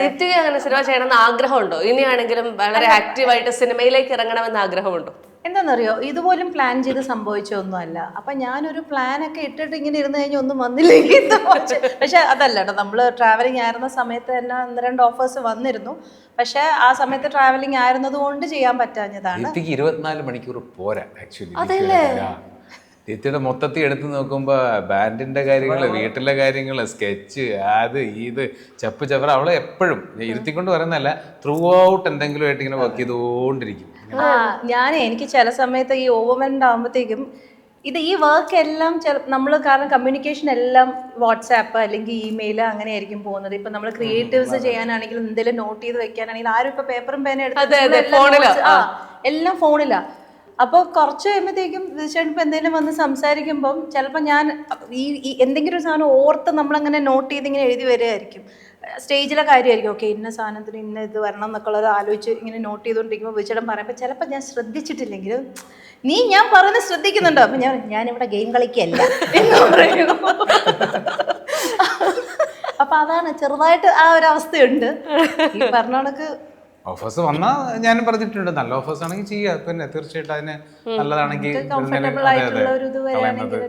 നിത്യക്ക് അങ്ങനെ സിനിമ ചെയ്യണമെന്ന് ആഗ്രഹമുണ്ടോ? ഇനിയാണെങ്കിലും വളരെ ആക്റ്റീവായിട്ട് സിനിമയിലേക്ക് ഇറങ്ങണമെന്ന് ആഗ്രഹമുണ്ടോ? എന്താണെന്നറിയോ, ഇതുപോലും പ്ലാൻ ചെയ്ത് സംഭവിച്ചൊന്നുമല്ല. അപ്പം ഞാനൊരു പ്ലാനൊക്കെ ഇട്ടിട്ട് ഇങ്ങനെ ഇരുന്ന് കഴിഞ്ഞാൽ ഒന്നും വന്നില്ലെങ്കിൽ പക്ഷെ അതല്ല കേട്ടോ, നമ്മൾ ട്രാവലിംഗ് ആയിരുന്ന സമയത്ത് തന്നെ 1-2 ഓഫേഴ്സ് വന്നിരുന്നു. പക്ഷെ ആ സമയത്ത് ട്രാവലിംഗ് ആയിരുന്നത് കൊണ്ട് ചെയ്യാൻ പറ്റാഞ്ഞതാണ്. 24 മണിക്കൂർ പോരാ ആക്ച്വലി. നിത്യയുടെ മൊത്തത്തിൽ എടുത്ത് നോക്കുമ്പോൾ ബാൻഡിന്റെ കാര്യങ്ങൾ, വീട്ടിലെ കാര്യങ്ങൾ, സ്കെച്ച്, അത് ഇത് ചപ്പ് ചവറ, അവളെ എപ്പോഴും ഇരുത്തിക്കൊണ്ട് പറയുന്നതല്ല, ത്രൂ ഔട്ട് എന്തെങ്കിലും ആയിട്ട് ഇങ്ങനെ വർക്ക് ചെയ്തുകൊണ്ടിരിക്കും. എനിക്ക് ചില സമയത്ത് ഈ ഓവർവെൽഡ് ആകുമ്പോഴത്തേക്കും ഈ വർക്ക് എല്ലാം നമ്മൾ, കാരണം കമ്മ്യൂണിക്കേഷൻ എല്ലാം വാട്സാപ്പ് അല്ലെങ്കിൽ ഇമെയിൽ അങ്ങനെ ആയിരിക്കും പോകുന്നത്. ഇപ്പൊ നമ്മൾ ക്രിയേറ്റീവ്സ് ചെയ്യാനാണെങ്കിലും എന്തെങ്കിലും നോട്ട് ചെയ്ത് വെക്കാനാണെങ്കിലും ആരും ഇപ്പൊ പേപ്പറും പേന എല്ലാം ഫോണിലാ. അപ്പോൾ കുറച്ച് കഴിയുമ്പോഴത്തേക്കും തീർച്ചയായിട്ടും ഇപ്പം എന്തെങ്കിലും വന്ന് സംസാരിക്കുമ്പം ചിലപ്പോൾ ഞാൻ എന്തെങ്കിലും ഒരു സാധനം ഓർത്ത് നമ്മളങ്ങനെ നോട്ട് ചെയ്ത് ഇങ്ങനെ എഴുതി വരികയായിരിക്കും. സ്റ്റേജിലെ കാര്യമായിരിക്കും, ഓക്കെ ഇന്ന സാധനത്തിന് ഇന്ന ഇത് വരണം എന്നൊക്കെ ഉള്ളത് ആലോചിച്ച് ഇങ്ങനെ നോട്ട് ചെയ്തുകൊണ്ടിരിക്കുമ്പോൾ വിളിച്ചിടം പറയുമ്പോൾ ചിലപ്പോൾ ഞാൻ ശ്രദ്ധിച്ചിട്ടില്ലെങ്കിൽ ഞാൻ പറയുന്നത് ശ്രദ്ധിക്കുന്നുണ്ടോ, അപ്പം ഞാനിവിടെ ഗെയിം കളിക്കല്ല എന്ന് പറയും. അപ്പം അതാണ് ചെറുതായിട്ട് ആ ഒരു അവസ്ഥയുണ്ട്. ഈ പറഞ്ഞ കണക്ക് ഓഫേഴ്സ് വന്നാൽ ഞാനും പറഞ്ഞിട്ടുണ്ട്, നല്ല ഓഫേഴ്സ് ആണെങ്കിൽ ചെയ്യുക. പിന്നെ തീർച്ചയായിട്ടും അതിന് നല്ലതാണെങ്കിൽ കംഫർട്ടബിൾ ആയിട്ടുള്ള ഒരു ഇത് വരികയാണെങ്കിൽ